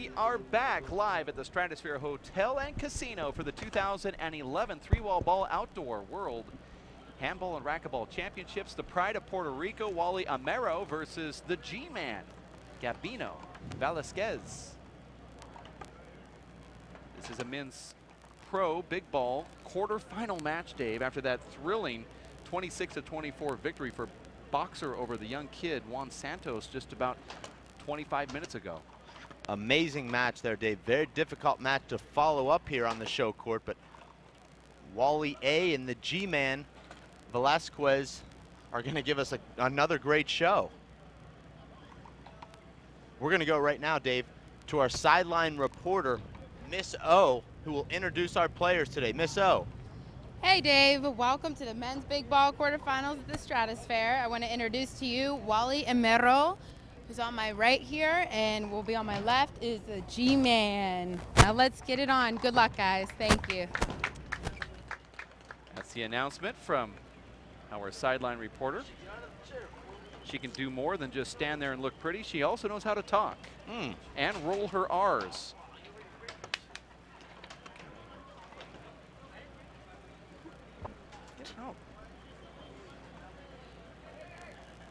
We are back live at the Stratosphere Hotel and Casino for the 2011 three-wall ball outdoor world handball and racquetball championships. The pride of Puerto Rico, Wally Amaro, versus the G-Man, Gabino Velazquez. This is a men's pro big ball quarterfinal match, Dave, after that thrilling 26-24 victory for boxer over the young kid Juan Santos just about 25 minutes ago. Amazing match there, Dave. Very difficult match to follow up here on the show court, but Wally A and the G-Man Velazquez are going to give us another great show. We're going to go right now, Dave, to our sideline reporter, Miss O, who will introduce our players today. Miss O. Hey Dave, welcome to the men's big ball quarterfinals at the Stratosphere. I want to introduce to you Wally Amaro, who's on my right here, and will be on my left is the G-Man. Now let's get it on. Good luck, guys. Thank you. That's the announcement from our sideline reporter. She can do more than just stand there and look pretty. She also knows how to talk and roll her R's.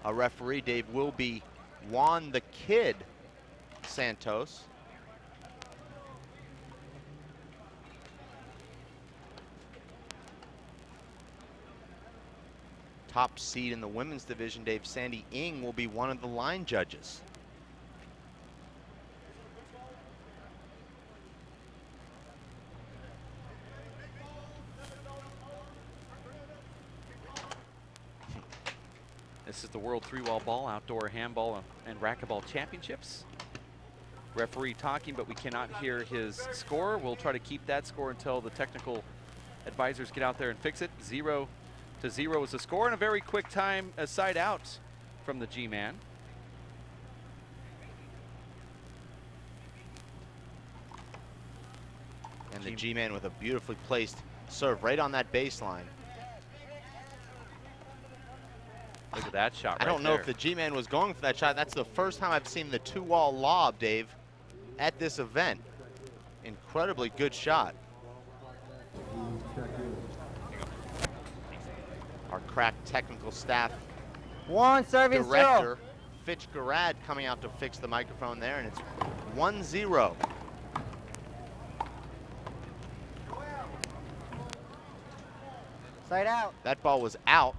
Our referee, Dave, will be Juan the Kid Santos. Top seed in the women's division, Dave, Sandy Ng, will be one of the line judges. This is the World Three-Wall Ball Outdoor Handball and Racquetball Championships. Referee talking, but we cannot hear his score. We'll try to keep that score until the technical advisors get out there and fix it. 0-0 is the score, and a very quick time, a side out from the G-Man. And the G-Man with a beautifully placed serve right on that baseline. Look at that shot I don't know if the G-Man was going for that shot. That's the first time I've seen the two-wall lob, Dave, at this event. Incredibly good shot. Our crack technical staff director, Fitch Garad, coming out to fix the microphone there, and it's 1-0. Side out. That ball was out.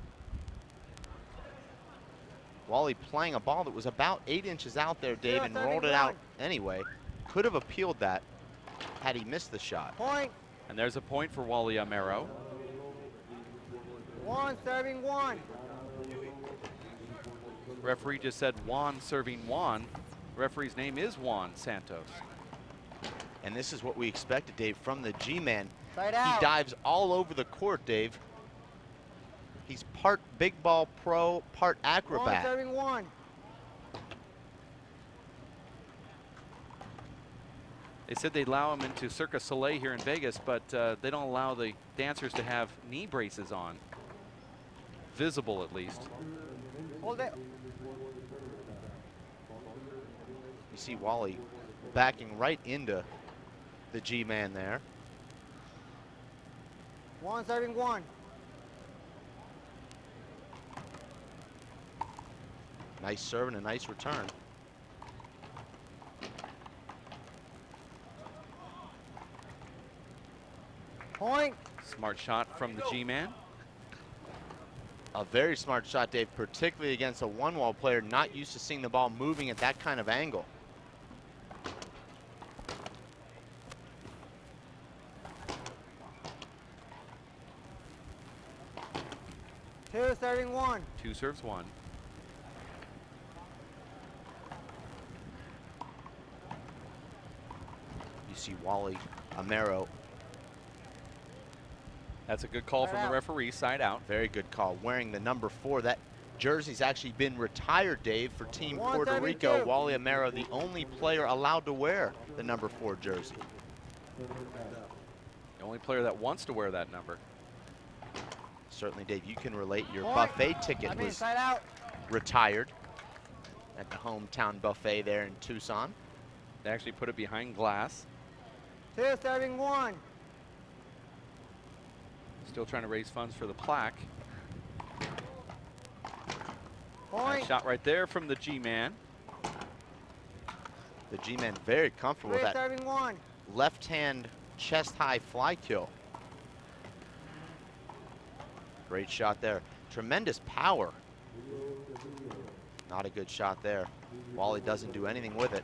Wally playing a ball that was about 8 inches out there, Dave, and rolled it out anyway. Could have appealed that had he missed the shot. Point. And there's a point for Wally Amaro. Juan serving Juan. Referee just said Juan serving Juan. Referee's name is Juan Santos. And this is what we expected, Dave, from the G-Man. Side He out. dives all over the court, Dave. He's part big ball pro, part Juan acrobat. serving Juan. They said they'd allow him into Cirque du Soleil here in Vegas, but they don't allow the dancers to have knee braces on. Visible, at least. Hold it. You see Wally backing right into the G-Man there. Juan serving Juan. Nice serve and a nice return. Point. Smart shot from the G-Man. A very smart shot, Dave, particularly against a one-wall player not used to seeing the ball moving at that kind of angle. Two serving Juan. 2 serves 1. You see Wally Amaro. That's a good call from the referee, side out. Very good call. Wearing the number 4. That jersey's actually been retired, Dave, for Team Puerto Rico. Wally Amaro, the only player allowed to wear the number 4 jersey. The only player that wants to wear that number. Certainly, Dave, you can relate. Your buffet ticket was side out. retired at the hometown buffet there in Tucson. They actually put it behind glass. 2 serving 1. Still trying to raise funds for the plaque. Point. Nice shot right there from the G-Man. The G-Man very comfortable 3 with that serving 1. left-hand chest-high fly kill. Great shot there. Tremendous power. Not a good shot there. Wally doesn't do anything with it.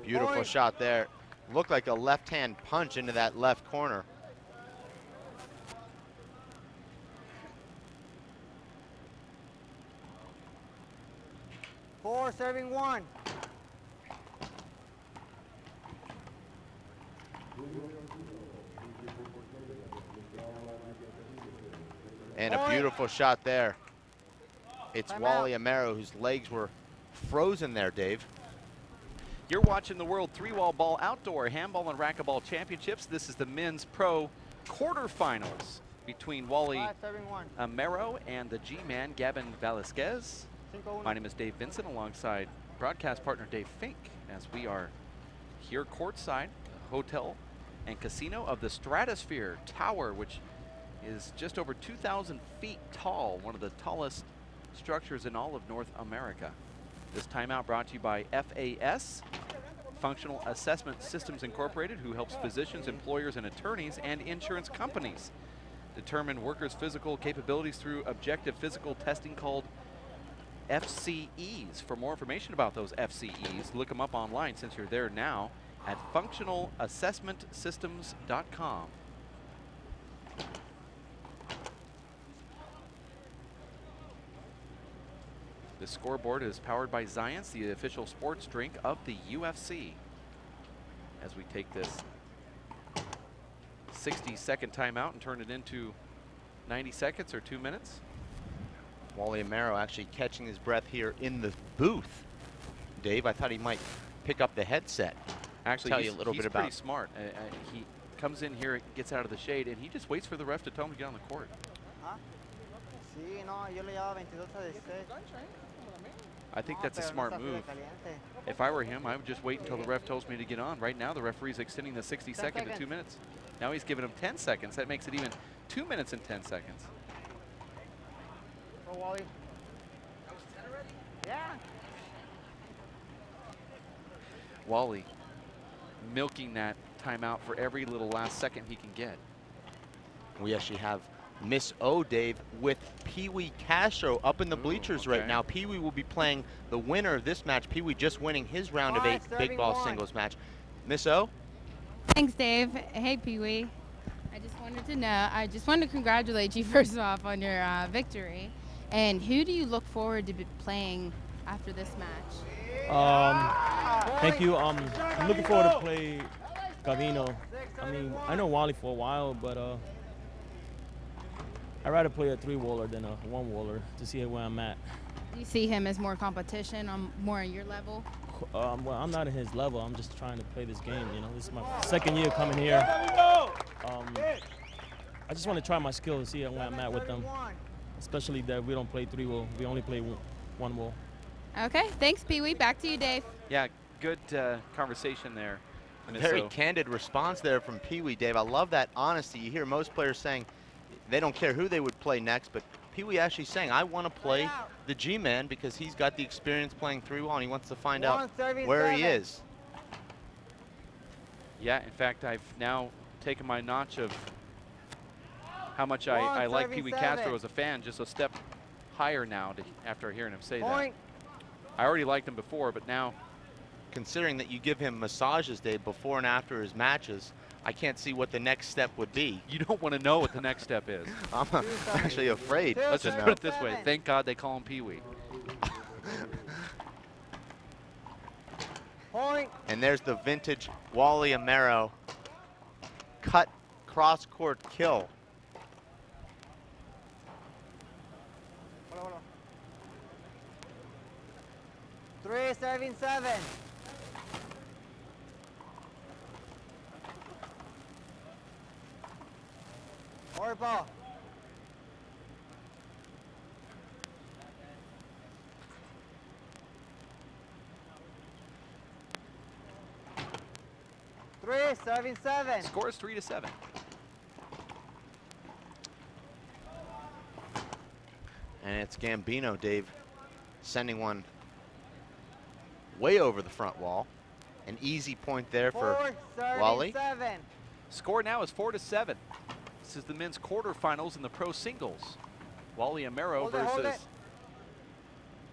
Beautiful Point. shot there. Looked like a left-hand punch into that left corner. Four serving 1. And a Point. beautiful shot there. It's Timeout. Wally Amaro, whose legs were frozen there, Dave. You're watching the World 3-Wall Ball Outdoor Handball and Racquetball Championships. This is the men's pro quarterfinals between Wally 5 serving 1. Amaro and the G-Man, Gavin Velazquez. My name is Dave Vincent alongside broadcast partner Dave Fink as we are here courtside, hotel and casino of the Stratosphere Tower, which is just over 2,000 feet tall, one of the tallest structures in all of North America. This timeout brought to you by FAS, Functional Assessment Systems Incorporated, who helps physicians, employers, and attorneys and insurance companies determine workers' physical capabilities through objective physical testing called FCEs. For more information about those FCEs, look them up online since you're there now at functionalassessmentsystems.com. The scoreboard is powered by Zions, the official sports drink of the UFC. As we take this 60-second timeout and turn it into 90 seconds or 2 minutes. Wally Amaro actually catching his breath here in the booth. Dave, I thought he might pick up the headset. Actually, Tell he's, you a little he's bit pretty about- smart. He comes in here, gets out of the shade, and he just waits for the ref to tell him to get on the court. ¿Ah? Sí, no, yo le llevaba 22-16. I think No, that's a pero no smart está frío de move. caliente. If I were him, I would just wait until the ref tells me to get on. Right now, the referee's extending the 60-second to 2 seconds. minutes. Now he's giving him 10 seconds. That makes it even 2 minutes and 10 seconds. Go, Wally. Yeah. Wally milking that timeout for every little last second he can get. We actually have Miss O, Dave, with Pee Wee Castro up in the Ooh, bleachers okay. right now. Pee Wee will be playing the winner of this match. Pee Wee just winning his round of 8 5 big ball serving 1. singles match. Miss O? Thanks, Dave. Hey, Pee Wee. I just wanted to congratulate you first off on your victory. And who do you look forward to be playing after this match? Thank you. I'm looking forward to play Gavino. I mean, I know Wally for a while, but I'd rather play a 3-waller than a 1-waller to see where I'm at. Do you see him as more competition, more on your level? Well, I'm not at his level. I'm just trying to play this game. You know, this is my second year coming here. I just want to try my skill to see where I'm at with them, especially that we don't play 3-wall. We only play 1-wall. Okay, thanks, Pee Wee. Back to you, Dave. Yeah, good conversation there. Miss Very O. candid response there from Pee Wee, Dave. I love that honesty. You hear most players saying they don't care who they would play next, but Pee Wee actually saying, I want to play the G-Man because he's got the experience playing 3-wall and he wants to find out where he is. Yeah, in fact, I've now taken my notch of how much I like Pee Wee 137. Castro as a fan just a step higher now after hearing him say Point. that. I already liked him before, but now Considering that you give him massages, Dave, before and after his matches, I can't see what the next step would be. you don't want to know what the next step is. I'm actually afraid. Let's just to put know. it this way. Thank God they call him Pee Wee. Point. And there's the vintage Wally Amaro cut cross-court kill. Hold on. 3 serving 7. Or ball. 3, serving 7. Score is 3-7. And it's Gambino, Dave, sending one way over the front wall. An easy point there for 4, serving Wally. 7. Score now is 4-7. This is the men's quarterfinals in the pro singles. Wally Amaro Hold it. versus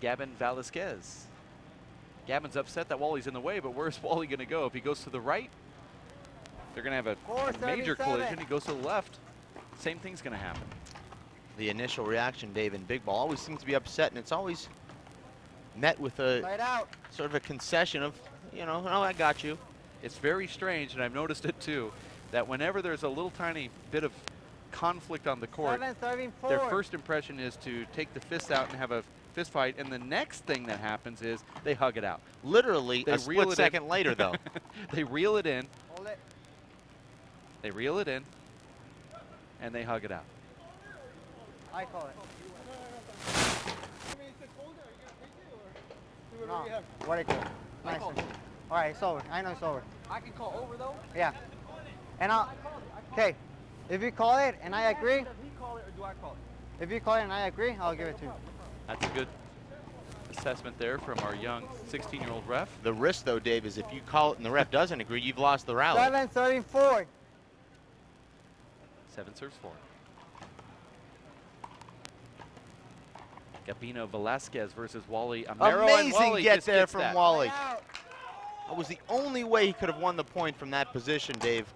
Gavin Velazquez. Gavin's upset that Wally's in the way, but where's Wally going to go? If he goes to the right, they're going to have a 4, major 77. collision. He goes to the left, same thing's going to happen. The initial reaction, Dave, in big ball always seems to be upset, and it's always met with a Side out. sort of a concession of, you know, oh, I got you. It's very strange, and I've noticed it too, that whenever there's a little tiny bit of conflict on the court, 7, serving 4. their first impression is to take the fists out and have a fist fight, and the next thing that happens is they hug it out. Literally They a reel split it second in. later, though. They reel it in, Hold it. they reel it in, and they hug it out. I call it. No. What it do? Nice. All right, it's over. I know it's over. I can call over though. Yeah. And okay, if you call it and I agree, Does he call it or do I call it? if you call it and I agree, I'll give it to you. That's a good assessment there from our young 16-year-old ref. The risk, though, Dave, is if you call it and the ref doesn't agree, you've lost the rally. 7, serving 4. 7 serves 4. Gabino Velazquez versus Wally Amaro. and Amazing Wally get just there gets from that. Wally. Side out. That was the only way he could have won the point from that position, Dave.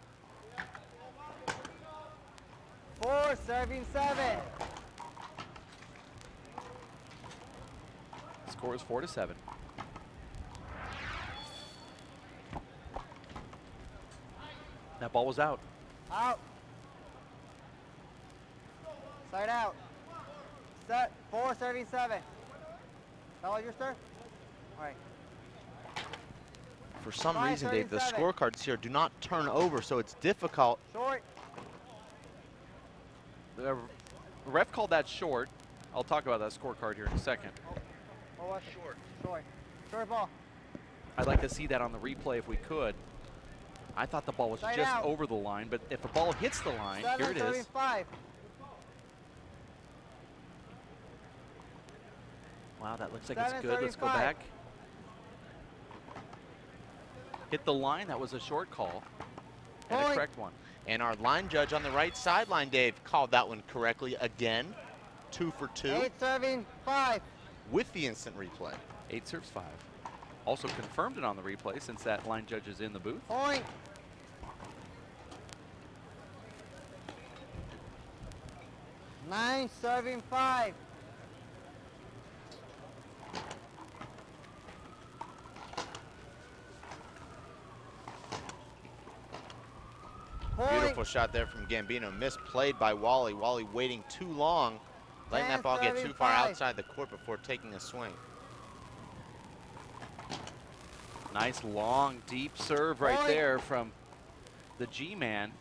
4, serving 7. Score is 4-7. That ball was out. Out. Side out. Set. 4, serving 7. That was your sir? All right. For some 5, reason, Dave, the 37. scorecards here do not turn over, so it's difficult. Short. The ref called that short. I'll talk about that scorecard here in a second. Or what? Short. Short. Short ball. I'd like to see that on the replay if we could. I thought the ball was Side just out. over the line, but if a ball hits the line, 7, here it serving is. 5. Wow, that looks like 7, it's good. Let's go 35. back. Hit the line. That was a short call. And a Point. correct one. And our line judge on the right sideline, Dave, called that one correctly again. 2 for 2 8, serving 5. with the instant replay. 8 serves 5. Also confirmed it on the replay since that line judge is in the booth. Point. 9, serving 5. Point. Beautiful shot there from Gambino. Misplayed by Wally. Wally waiting too long, letting that ball get too far 10-35. outside the court before taking a swing. Nice long, deep serve right Point. there from the G-man.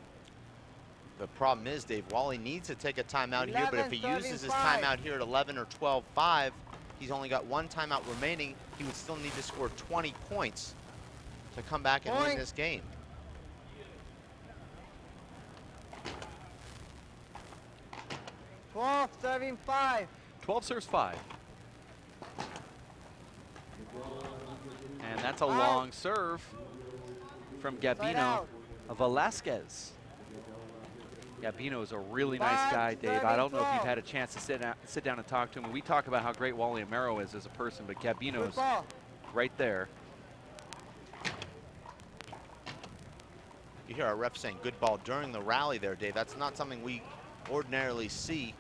The problem is, Dave, Wally needs to take a timeout here, but if he 11, uses his 35. timeout here at 11 or 12-5, he's only got 1 timeout remaining. He would still need to score 20 points to come back and win Point. this game. Twelve, serving 5. 12 serves 5. And that's a Out. long serve from Gabino out. Velazquez. Gabino is a really nice 5, guy, Dave. I don't know if 12. you've had a chance to sit down and talk to him. And we talk about how great Wally Amaro is as a person, but Good Gabino's ball. right there. You hear our ref saying good ball during the rally there, Dave. That's not something we ordinarily see.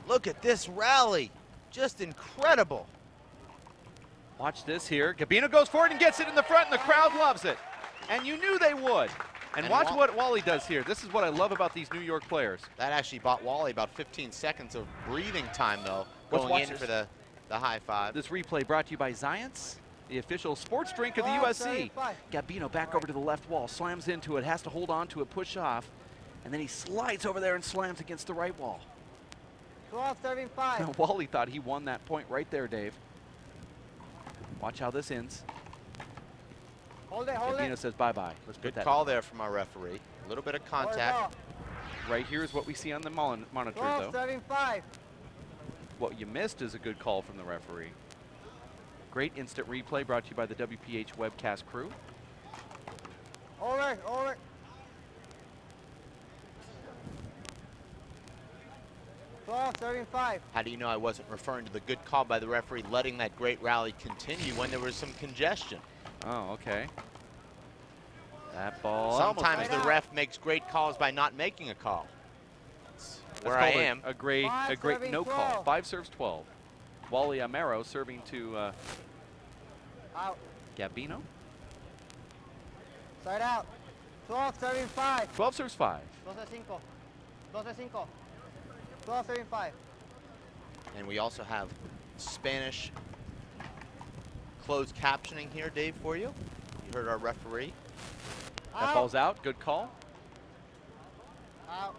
Look at this rally. Just incredible. Watch this here. Gabino goes forward and gets it in the front, and the crowd loves it. And you knew they would. And And watch what Wally does here. This is what I love about these New York players. That actually bought Wally about 15 seconds of breathing time, though, Let's going watch in this. for the high five. This replay brought to you by Zions, the official sports drink of the 12, USC. 35. Gabino back over to the left wall, slams into it, has to hold on to it, push off, and then he slides over there and slams against the right wall. 12, serving 5. Wally thought he won that point right there, Dave. Watch how this ends. Hold it, hold Gambino it. says bye-bye. Let's put Good that call there from our referee. A little bit of Hold it, contact. ball. right here is what we see on the monitor, 12, though. 75. What you missed is a good call from the referee. Great instant replay brought to you by the WPH webcast crew. Over, over. Twelve, 75. How do you know I wasn't referring to the good call by the referee letting that great rally continue when there was some congestion? Oh, okay. That ball. Sometimes almost the out. ref makes great calls by not making a call. That's Where I called am. a great Five no serving call. 12. 5 serves 12. Wally Amaro serving to Out. Gambino. Side out. 12, 75. 12 serves 5. 12, 5. 12, 5. 12, 75. And we also have Spanish closed captioning here, Dave, for you. You heard our referee. That Out. ball's out. Good call. Out.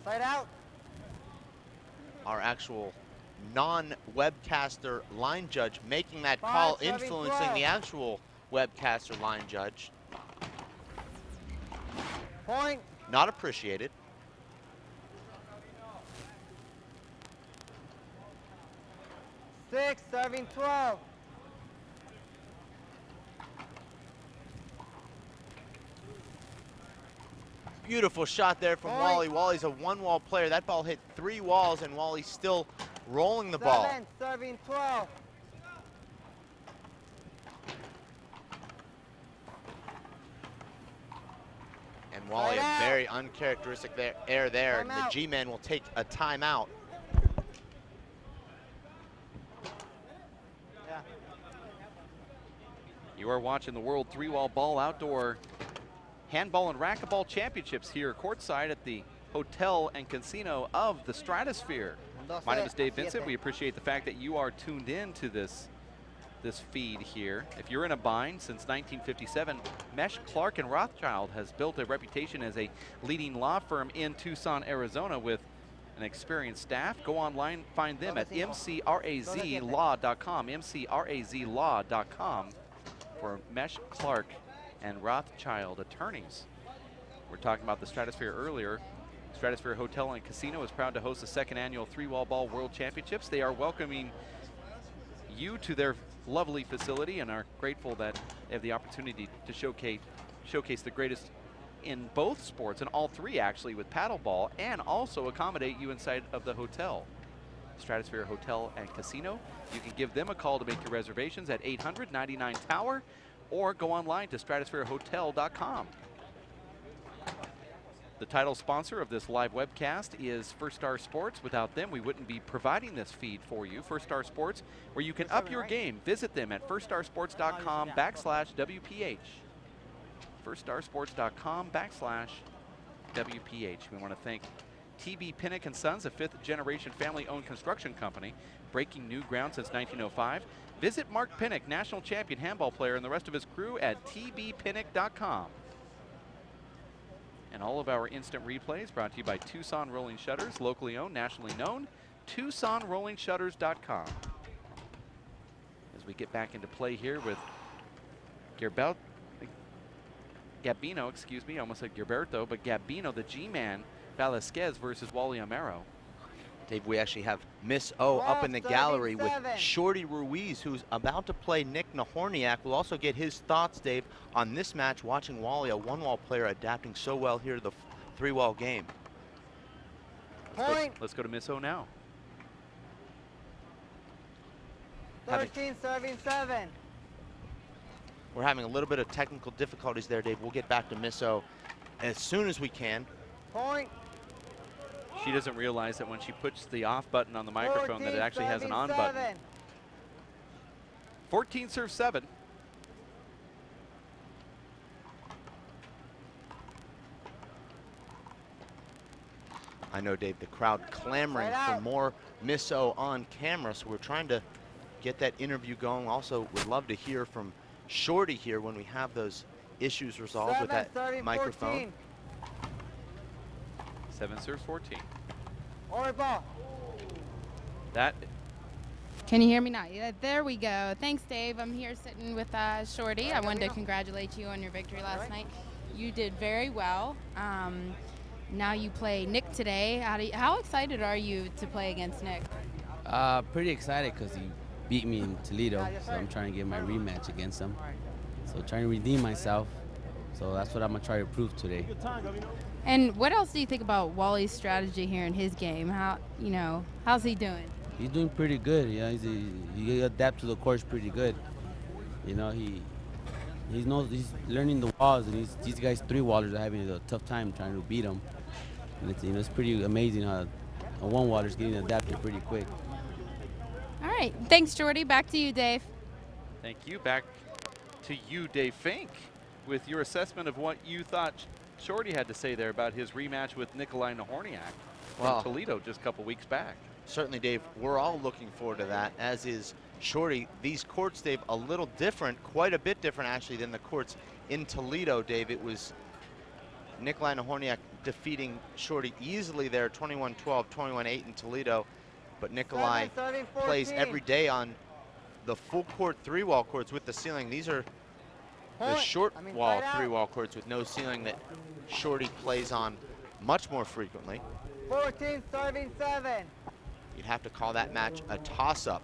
Side out. Our actual non-webcaster line judge making that 5, call, 7, influencing 12. the actual webcaster line judge. Point. Not appreciated. Six, serving 12. Beautiful shot there from Point. Wally. Wally's a one-wall player. That ball hit 3 walls, and Wally's still rolling the ball. 7, serving 12. And Wally, a Timeout. very uncharacteristic air there. And the Timeout. G-man will take a timeout. Yeah. You are watching the World 3-Wall Ball Outdoor Handball and Racquetball Championships here courtside at the Hotel and Casino of the Stratosphere. My name is Dave Vincent. We appreciate the fact that you are tuned in to this feed here. If you're in a bind, since 1957, Mesh, Clark and Rothschild has built a reputation as a leading law firm in Tucson, Arizona with an experienced staff. Go online, find them at mcrazlaw.com, mcrazlaw.com for Mesh, Clark and Rothschild attorneys. We're talking about the Stratosphere earlier. Stratosphere Hotel and Casino is proud to host the 2nd annual 3-Wall Ball World Championships. They are welcoming you to their lovely facility and are grateful that they have the opportunity to showcase the greatest in both sports, and all three actually, with paddleball, and also accommodate you inside of the hotel. Stratosphere Hotel and Casino. You can give them a call to make your reservations at 800-99 Tower, or go online to stratospherehotel.com. The title sponsor of this live webcast is First Star Sports. Without them, we wouldn't be providing this feed for you. First Star Sports, where you can up your game. Visit them at firststarsports.com/WPH. firststarsports.com/WPH. We want to thank TB Pinnock & Sons, a 5th-generation family-owned construction company, breaking new ground since 1905. Visit Mark Pinnock, national champion handball player, and the rest of his crew at tbpinnock.com. And all of our instant replays brought to you by Tucson Rolling Shutters, locally owned, nationally known, TucsonRollingShutters.com. As we get back into play here with Gambino, excuse me, I almost said Gilberto, but Gambino, the G-man, Velazquez versus Wally Amaro. Dave, we actually have Miss O up in the gallery with 37. Shorty Ruiz, who's about to play Nick Nahorniak. We'll also get his thoughts, Dave, on this match, watching Wally, a one-wall player, adapting so well here to the 3-wall game. Point. Let's go to Miss O now. 13, serving 7. We're having a little bit of technical difficulties there, Dave. We'll get back to Miss O as soon as we can. Point. She doesn't realize that when she puts the off button on the microphone 14, that it actually has an on serving button. 7. 14 serves 7. I know, Dave, the crowd clamoring Right for out. more Miss O on camera, so we're trying to get that interview going. Also, would love to hear from Shorty here when we have those issues resolved with 7, that serving microphone. 14. 7 serves 14. Over ball. That Can you hear me now? Yeah, there we go. Thanks, Dave. I'm here sitting with Shorty. I wanted to congratulate you on your victory last night. You did very well. Now you play Nick today. How excited are you to play against Nick? Pretty excited because he beat me in Toledo, so I'm trying to get my rematch against him. So trying to redeem myself. So that's what I'm gonna try to prove today. And what else do you think about Wally's strategy here in his game? How's he doing? He's doing pretty good. You know, he adapt to the course pretty good. You know, he's learning the walls, and these guys 3-wallers are having a tough time trying to beat him. And it's pretty amazing how a 1-waller's getting adapted pretty quick. All right. Thanks, Jordy. Back to you, Dave. Thank you. Back to you, Dave Fink, with your assessment of what you thought Shorty had to say there about his rematch with Nikolai Nahorniak from Toledo just a couple weeks back. Certainly, Dave, we're all looking forward to that, as is Shorty. These courts, Dave, a little different, quite a bit different actually than the courts in Toledo, Dave. It was Nikolai Nahorniak defeating Shorty easily there, 21-12, 21-8 in Toledo. But Nikolai plays every day on the full court 3-wall courts with the ceiling. These are the short wall 3-wall courts with no ceiling that Shorty plays on much more frequently. 14 serving 7. You'd have to call that match a toss-up.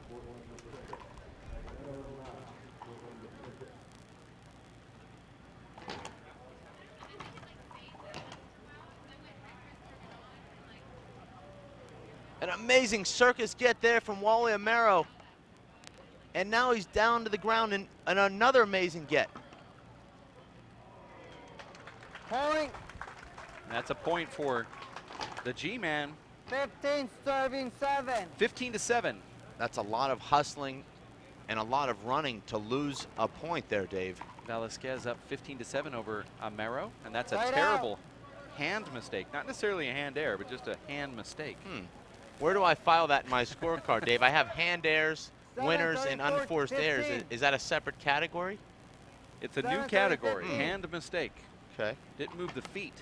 An amazing circus get there from Wally Amaro. And now he's down to the ground in another amazing get. Point. That's a point for the G-man. 15 serving 7. 15-7. That's a lot of hustling and a lot of running to lose a point there, Dave. Velazquez up 15-7 over Amaro, and that's a Right terrible hand mistake. Not necessarily a hand error, but just a hand mistake. Where do I file that in my scorecard, Dave? I have hand errors, 7, winners, and 34, unforced errors. 15. Is that a separate category? It's a 7, new category, 15. hand mistake. Okay. Didn't move the feet.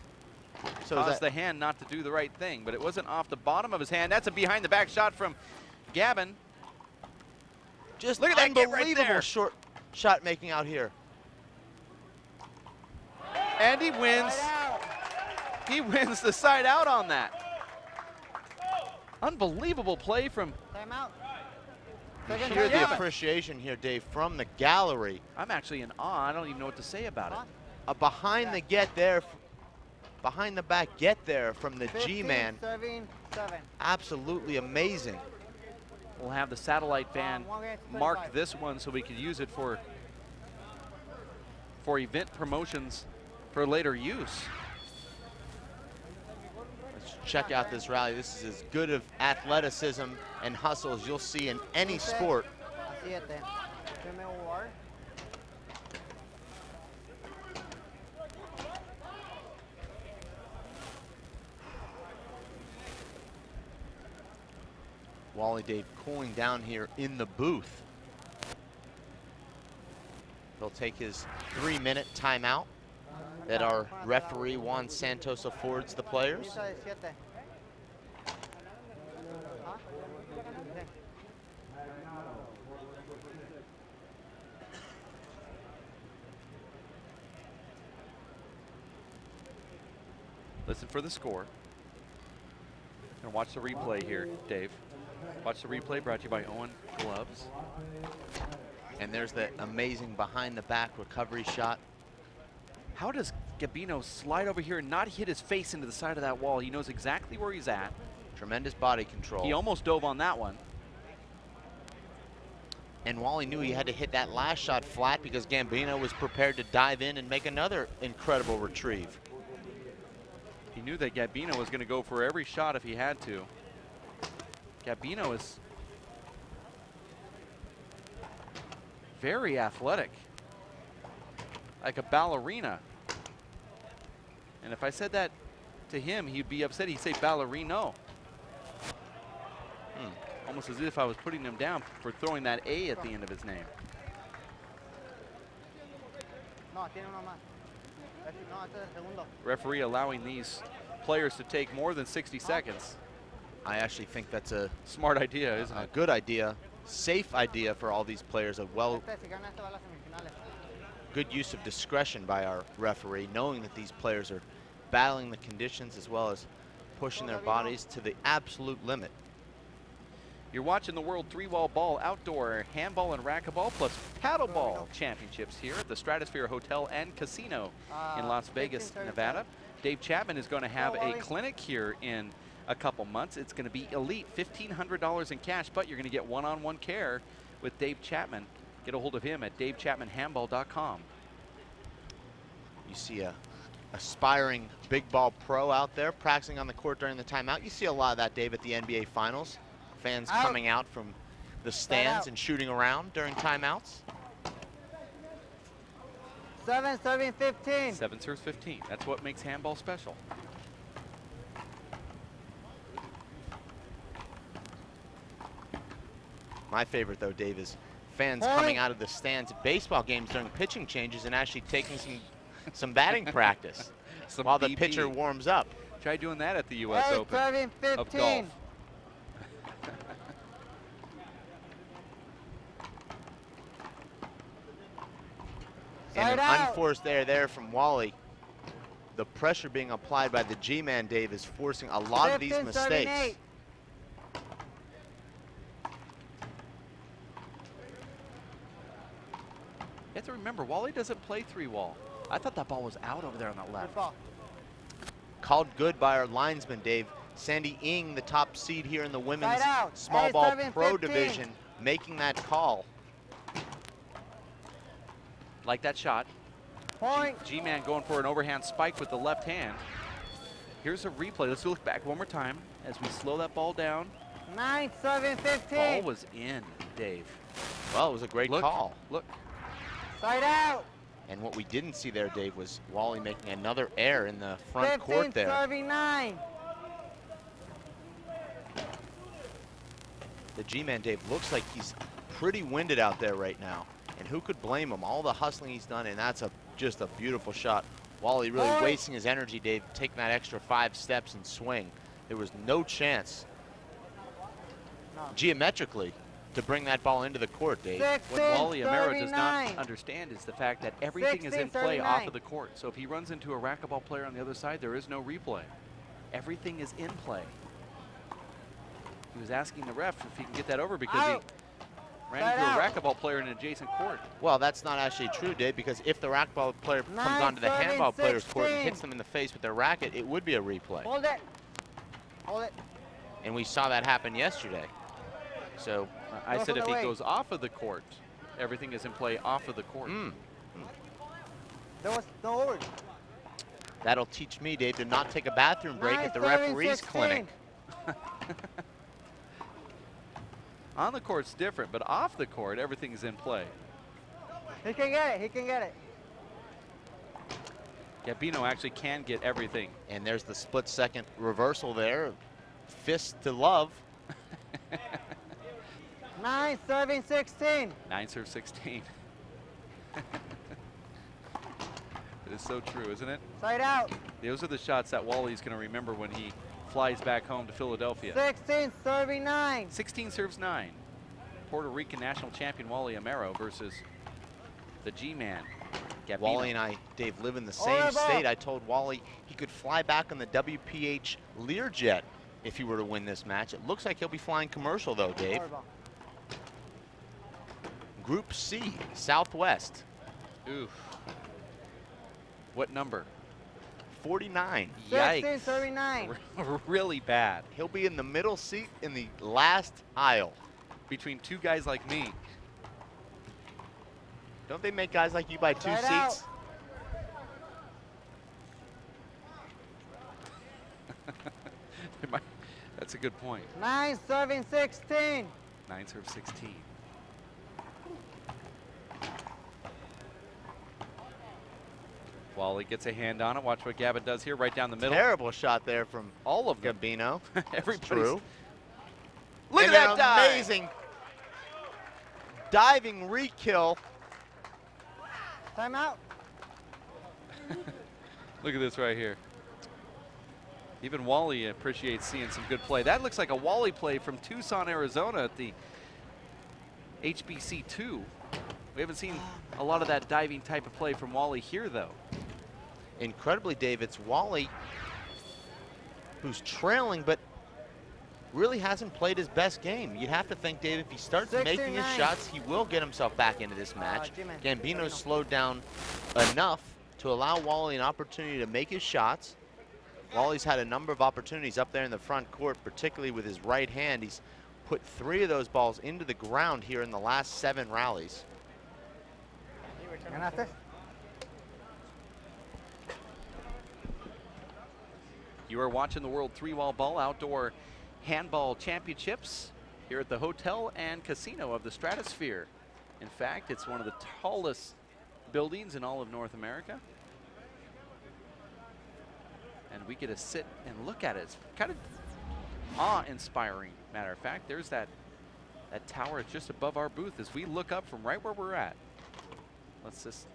So Caused the hand not to do the right thing, but it wasn't off the bottom of his hand. That's a behind the back shot from Gavin. just Look at that get right unbelievable there. short shot making out here. And he wins. He wins the side out on that. Unbelievable play from. Timeout. You Second hear the timeout. appreciation here, Dave, from the gallery. I'm actually in awe. I don't even know what to say about it. A behind the get there, behind the back get there from the 15 G-man. serving 7. Absolutely amazing. We'll have the satellite van one against mark 35. this one so we could use it for event promotions for later use. Let's check out this rally. This is as good of athleticism and hustle as you'll see in any sport. A 7. Deme war. Wally Dave cooling down here in the booth. He'll take his 3-minute timeout that our referee Juan Santos affords the players. 15 de 7. ¿Ah? Sí. Listen for the score. And watch the replay here, Dave. Watch the replay brought to you by Owen Gloves. And there's that amazing behind the back recovery shot. How does Gabino slide over here and not hit his face into the side of that wall? He knows exactly where he's at. Tremendous body control. He almost dove on that one. And Wally knew he had to hit that last shot flat because Gambino was prepared to dive in and make another incredible retrieve. He knew that Gabino was going to go for every shot if he had to. Gabino is very athletic, like a ballerina. And if I said that to him, he'd be upset. He'd say ballerino. Almost as if I was putting him down for throwing that A at the end of his name. No, tiene uno más. No, este es el segundo. Referee allowing these players to take more than 60 seconds. I actually think that's a Smart idea, isn't it? good idea. safe idea for all these players, a good use of discretion by our referee, knowing that these players are battling the conditions as well as pushing their bodies to the absolute limit. You're watching the World 3-Wall Ball Outdoor Handball and Racquetball plus Paddleball Championships here at the Stratosphere Hotel and Casino in Las Vegas, Nevada. Dave Chapman is going to have a clinic here in a couple months. It's going to be elite, $1,500 in cash, but you're going to get one-on-one care with Dave Chapman. Get a hold of him at davechapmanhandball.com. You see a aspiring big ball pro out there practicing on the court during the timeout. You see a lot of that, Dave, at the NBA Finals. Fans coming out from the stands and shooting around during timeouts. 7 serving 15. 7 serves 15. That's what makes handball special. My favorite, though, Dave, is fans coming out of the stands at baseball games during pitching changes and actually taking some batting practice while the pitcher warms up. Try doing that at the U.S. Open of golf. And an unforced error there from Wally. The pressure being applied by the G-man, Dave, is forcing a lot of these mistakes. You have to remember, Wally doesn't play 3-wall. I thought that ball was out over there on the left. Called good by our linesman, Dave. Sandy Ng, the top seed here in the women's small ball pro division, making that call. Like that shot. Point. G-man going for an overhand spike with the left hand. Here's a replay. Let's look back one more time as we slow that ball down. 9 serving 15. Ball was in, Dave. Well, it was a great call. Look. Side out. And what we didn't see there, Dave, was Wally making another error in the front court there. 15 serving 9. The G-man, Dave, looks like he's pretty winded out there right now. And who could blame him? All the hustling he's done, and that's just a beautiful shot. Wally really wasting his energy, Dave, taking that extra 5 steps and swing. There was no chance geometrically to bring that ball into the court, Dave. What Wally Amaro does not understand is the fact that everything is in play off of the court. So if he runs into a racquetball player on the other side, there is no replay. Everything is in play. He was asking the ref if he can get that over because he ran into a racquetball player in an adjacent court. Well, that's not actually true, Dave, because if the racquetball player comes onto the handball player's court and hits them in the face with their racket, it would be a replay. Hold it. Hold it. And we saw that happen yesterday. So I said if he goes off of the court, everything is in play off of the court. There was no order. That'll teach me, Dave, to not take a bathroom break at the referee's clinic. On the court's different, but off the court, everything is in play. He can get it. He can get it. Gabino actually can get everything. And there's the split-second reversal there. Fist to love. 9 serving 16. 9 serve 16. It is so true, isn't it? Side out. Those are the shots that Wally's going to remember when he flies back home to Philadelphia. 16 serving 9. 16 serves 9. Puerto Rican national champion Wally Amaro versus the G-man, Gabino. Wally and I, Dave, live in the same state. I told Wally he could fly back on the WPH Learjet if he were to win this match. It looks like he'll be flying commercial, though, Dave. Group C, Southwest. Oof. What number? 49. 16 serving 9. Really bad. He'll be in the middle seat in the last aisle. Between two guys like me. Don't they make guys like you buy 2 seats? That's a good point. 9 serving 16. 9 serves 16. Wally gets a hand on it. Watch what Gavin does here, right down the middle. Terrible shot there from all of them. Gabino. Everybody's true. Look at that dive. Amazing diving re-kill. Timeout. Look at this right here. Even Wally appreciates seeing some good play. That looks like a Wally play from Tucson, Arizona at the HBC 2. We haven't seen a lot of that diving type of play from Wally here, though. Incredibly, Dave, it's Wally who's trailing, but really hasn't played his best game. You'd have to think, Dave, if he starts making his shots, he will get himself back into this match. Gambino's slowed down enough to allow Wally an opportunity to make his shots. Wally's had a number of opportunities up there in the front court, particularly with his right hand. He's put 3 of those balls into the ground here in the last 7 rallies. You are watching the World 3-Wall Ball Outdoor Handball Championships here at the Hotel and Casino of the Stratosphere. In fact, it's one of the tallest buildings in all of North America. And we get to sit and look at it. It's kind of awe-inspiring. Matter of fact, there's that tower just above our booth as we look up from right where we're at. Let's just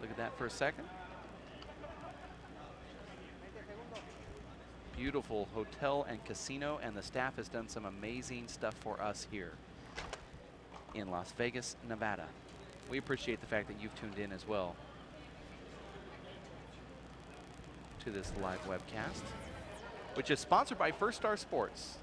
look at that for a second. Beautiful hotel and casino, and the staff has done some amazing stuff for us here in Las Vegas, Nevada. We appreciate the fact that you've tuned in as well to this live webcast, which is sponsored by First Star Sports.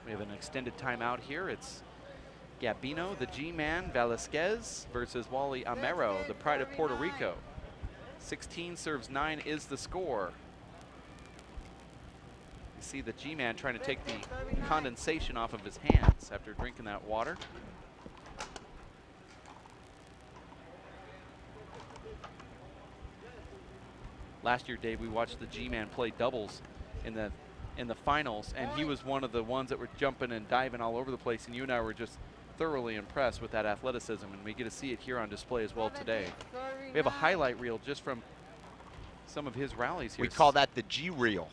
We have an extended timeout here. It's Gambino, the G-Man, Velazquez versus Wally Amaro, the pride of Puerto Rico. 16 serves 9 is the score. You see the G-Man trying to take the condensation off of his hands after drinking that water. Last year, Dave, we watched the G-Man play doubles in the finals, and he was one of the ones that were jumping and diving all over the place, and you and I were just thoroughly impressed with that athleticism, and we get to see it here on display as well today. We have a highlight reel just from some of his rallies here. We call that the G reel.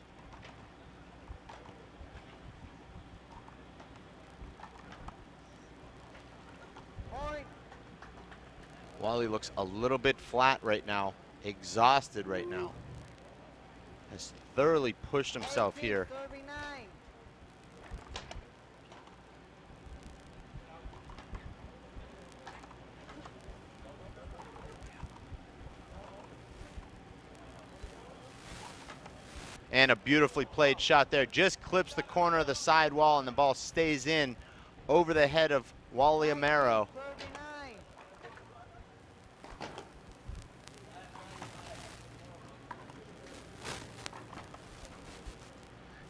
Wally looks a little bit flat right now, exhausted right now. Has thoroughly pushed himself here. And a beautifully played shot there. Just clips the corner of the side wall and the ball stays in over the head of Wally Amaro.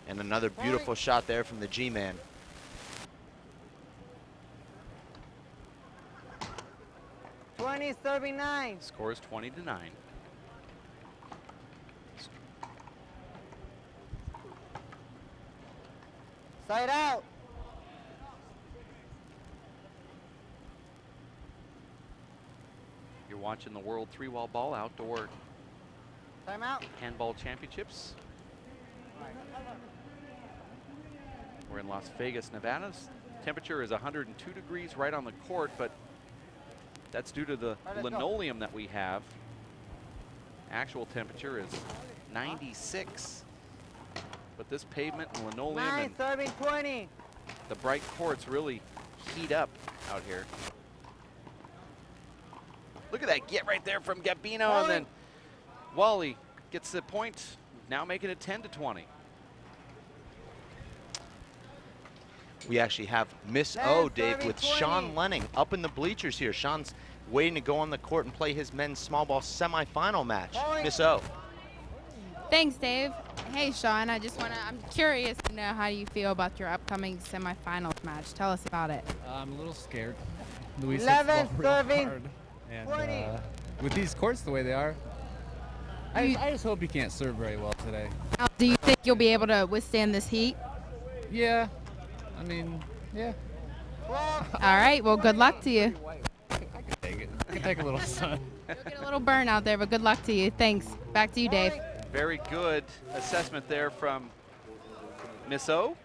And another beautiful shot there from the G-Man. Score is 20-9. Side out. You're watching the World 3-Wall Ball Outdoor Timeout. Handball Championships. We're in Las Vegas, Nevada. Temperature is 102 degrees right on the court, but that's due to the linoleum that we have. Actual temperature is 96. But this pavement and linoleum and serving 20. the bright courts really heat up out here. Look at that get right there from Gambino, and then Wally gets the point, now making it 10-20. We actually have Miss O, Dave, with Sean Lenning up in the bleachers here. Sean's waiting to go on the court and play his men's small ball semifinal match. Miss O. Thanks, Dave. Hey, Sean, I'm curious to know how you feel about your upcoming semifinals match. Tell us about it. I'm a little scared. Luis 11 hits the ball real serving. hard. And with these courts the way they are, I just hope he can't serve very well today. Now, do you think you'll be able to withstand this heat? Yeah, I mean, yeah. All right, well, good luck to you. I can take it. I can take a little sun. You'll get a little burn out there, but good luck to you. Thanks. Back to you, Dave. Very good assessment there from Miss O,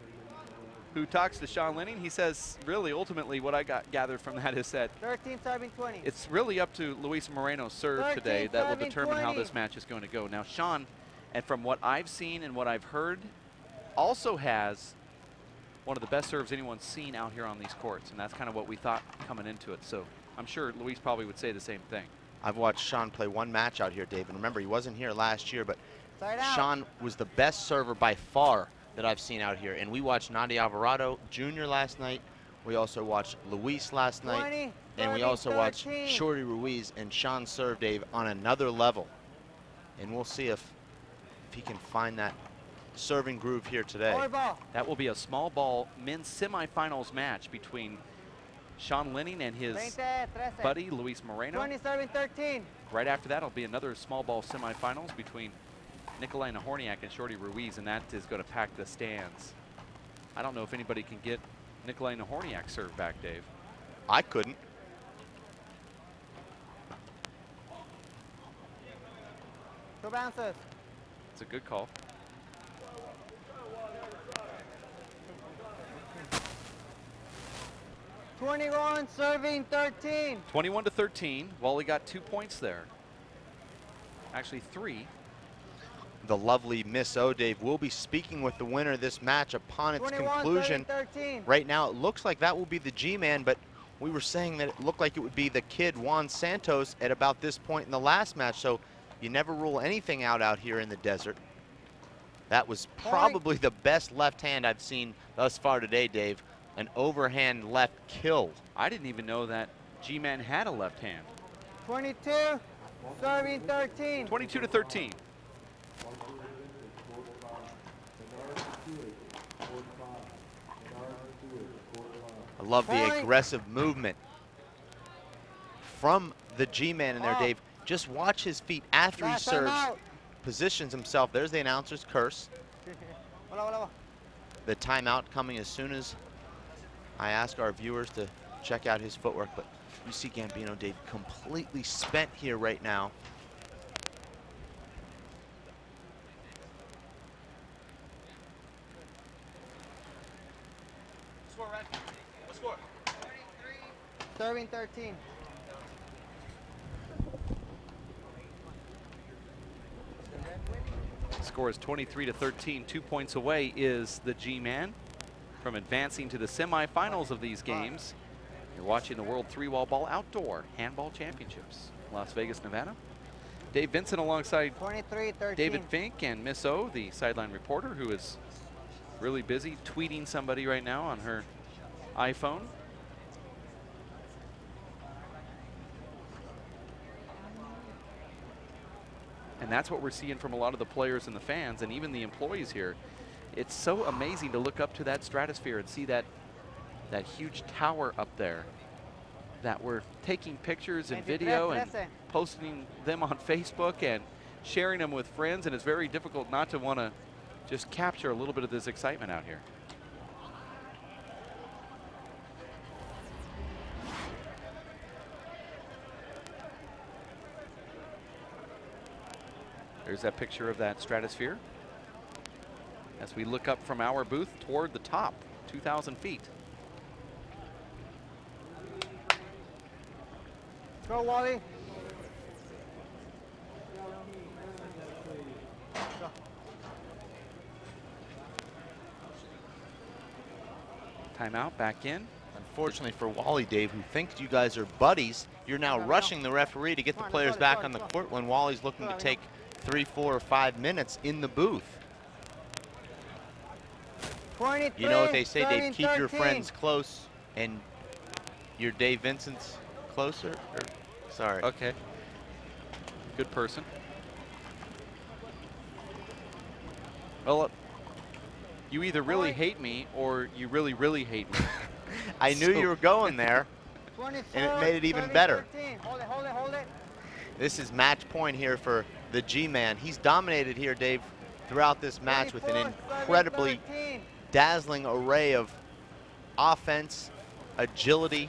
who talks to Sean Lenning. He says, really, ultimately, what I got gathered from that is that 13 serving 20. it's really up to Luis Moreno's serve 13, today that will serving determine how 20. this match is going to go. Now, Sean, and from what I've seen and what I've heard, also has one of the best serves anyone's seen out here on these courts, and that's kind of what we thought coming into it. So I'm sure Luis probably would say the same thing. I've watched Sean play one match out here, Dave, and remember, he wasn't here last year, but Side out. Sean was the best server by far that I've seen out here. And we watched Nadia Alvarado Jr. last night. We also watched Luis last night. 20, And we serving also watched 13. Shorty Ruiz and Sean serve, Dave, on another level. And we'll see if he can find that serving groove here today. Forward ball. That will be a small ball men's semifinals match between Sean Lenning and his 20, 13. buddy Luis Moreno. 20 serving 13. Right after that will be another small ball semifinals between Nikolai Nahorniak and Shorty Ruiz, and that is going to pack the stands. I don't know if anybody can get Nikolai Nahorniak serve back, Dave. I couldn't. Two bounces. It's a good call. Twenty-one serving 13. 21 to 13. Wally got 2 points there. Actually 3. The lovely Miss O, Dave, will be speaking with the winner of this match upon its 21 conclusion. serving 13. Right now, it looks like that will be the G-Man, but we were saying that it looked like it would be the kid Juan Santos at about this point in the last match, so you never rule anything out here in the desert. That was probably the best left hand I've seen thus far today, Dave. An overhand left kill. I didn't even know that G-Man had a left hand. 22 serving 13. 22 to 13. I love the Point. aggressive movement from the G-Man in there, Oh. Dave. Just watch his feet after he Last serves, timeout. positions himself. There's the announcer's curse. Hola, hola. The timeout coming as soon as I ask our viewers to check out his footwork. But you see Gambino, Dave, completely spent here right now. Serving 13. Score is 23 to 13. 2 points away is the G-Man from advancing to the semifinals of these games. You're watching the World 3-Wall Ball Outdoor Handball Championships, Las Vegas, Nevada. Dave Vincent alongside 23-13. David Fink and Miss O, the sideline reporter, who is really busy tweeting somebody right now on her iPhone. And that's what we're seeing from a lot of the players and the fans and even the employees here. It's so amazing to look up to that stratosphere and see that huge tower up there, that we're taking pictures and video and posting them on Facebook and sharing them with friends, and it's very difficult not to want to just capture a little bit of this excitement out here. There's that picture of that stratosphere as we look up from our booth toward the top, 2,000 feet. Go, Wally. Timeout, back in. Unfortunately for Wally, Dave, who thinks you guys are buddies, you're now rushing the referee to get the players back on the court when Wally's looking to take 3, 4, or 5 minutes in the booth. 23, You know what they say, Dave, keep your 13. friends close, and your Dave Vincent's closer? Or, sorry. Okay. Good person. Well, you either really hate me or you really, really hate me. I knew you were going there, 24, and it made it even 13, better. 13. Hold it, hold it, hold it. This is match point here for the G-Man. He's dominated here, Dave, throughout this match with an 24, incredibly 13. dazzling array of offense, agility,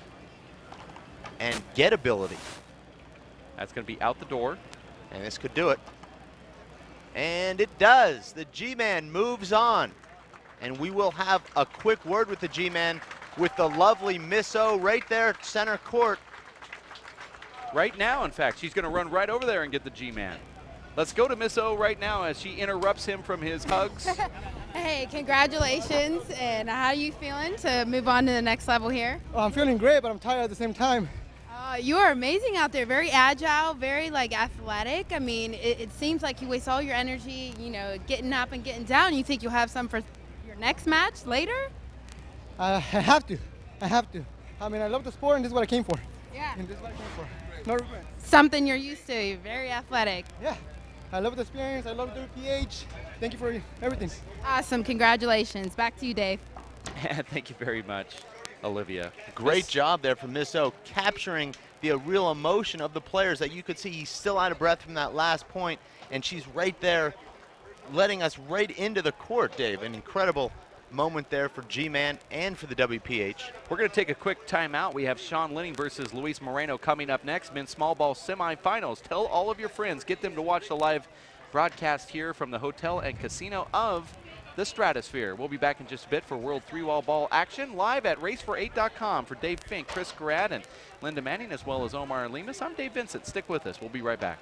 and gettability. That's going to be out the door. And this could do it. And it does. The G-Man moves on. And we will have a quick word with the G-Man with the lovely Miss O right there at center court. Right now, in fact, she's going to run right over there and get the G-Man. Let's go to Miss O right now as she interrupts him from his hugs. Hey, congratulations. And how are you feeling to move on to the next level here? I'm feeling great, but I'm tired at the same time. You are amazing out there. Very agile, very athletic. I mean, it seems like you waste all your energy, getting up and getting down. You think you'll have some for your next match later? I have to. I mean, I love the sport, and this is what I came for. Yeah. And this is what I came for. No regrets. Something you're used to. You're very athletic. Yeah. I love the experience. I love WPH. Thank you for everything. Awesome. Congratulations. Back to you, Dave. Thank you very much, Olivia. Great job there from Miss O, capturing the real emotion of the players that you could see he's still out of breath from that last point, and she's right there letting us right into the court, Dave. An incredible moment there for G-Man and for the WPH. We're going to take a quick timeout. We have Sean Linning versus Luis Moreno coming up next. Men's small ball semifinals. Tell all of your friends, get them to watch the live broadcast here from the hotel and casino of the Stratosphere. We'll be back in just a bit for World 3-Wall Ball action live at racefor8.com. For Dave Fink, Chris Garrett, and Linda Manning, as well as Omar Lemus, I'm Dave Vincent. Stick with us. We'll be right back.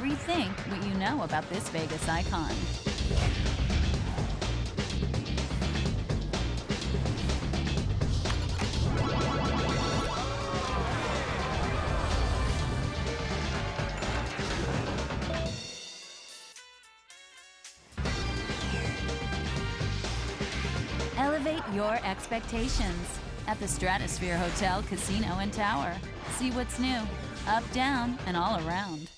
Rethink what you know about this Vegas icon. Elevate your expectations at the Stratosphere Hotel, Casino, and Tower. See what's new, up, down, and all around.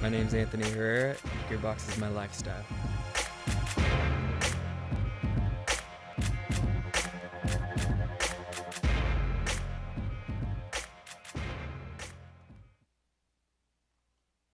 My name's Anthony Herrera. Gearbox is my lifestyle.